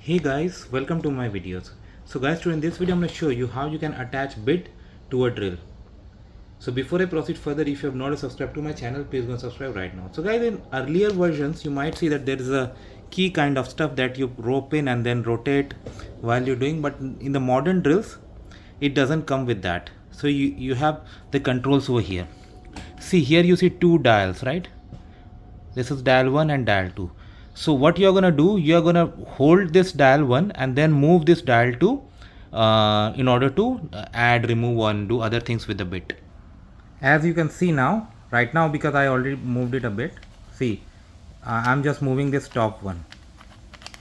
Hey guys, welcome to my videos. So guys, today in this video I'm going to show you how you can attach bit to a drill. So before I proceed further, if you have not subscribed to my channel, please go and subscribe right now. So guys, in earlier versions you might see that there is a key kind of stuff that you rope in and then rotate while you're doing, but in the modern drills it doesn't come with that. So you have the controls over here. See, here you see two dials, right? This is dial 1 and dial 2. So what you are going to do, you are going to hold this dial 1 and then move this dial 2 in order to add, remove, and do other things with the bit. As you can see now, right now, because I already moved it a bit, see, I'm just moving this top one.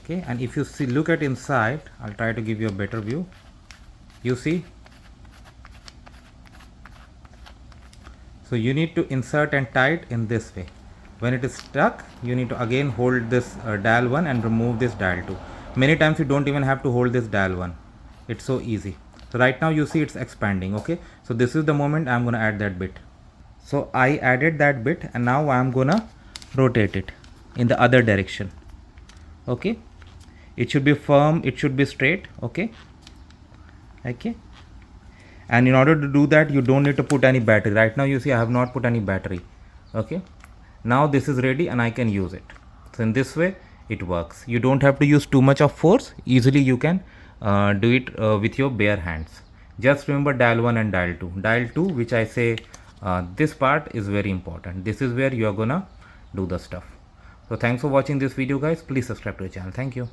Okay, and if you see, look at inside, I'll try to give you a better view. You see, so you need to insert and tie it in this way. When it is stuck, you need to again hold this dial 1 and remove this dial 2. Many times you don't even have to hold this dial 1. It's so easy. So right now you see it's expanding. Okay, so this is the moment I'm going to add that bit. So I added that bit and now I'm going to rotate it in the other direction. Okay, it should be firm, it should be straight. Okay, and in order to do that you don't need to put any battery. Right now you see I have not put any battery. Okay, now this is ready and I can use it. So in this way it works. You don't have to use too much of force. Easily you can do it with your bare hands. Just remember dial 1 and dial 2. Dial 2, which I say this part is very important. This is where you are gonna do the stuff. So thanks for watching this video guys. Please subscribe to the channel. Thank you.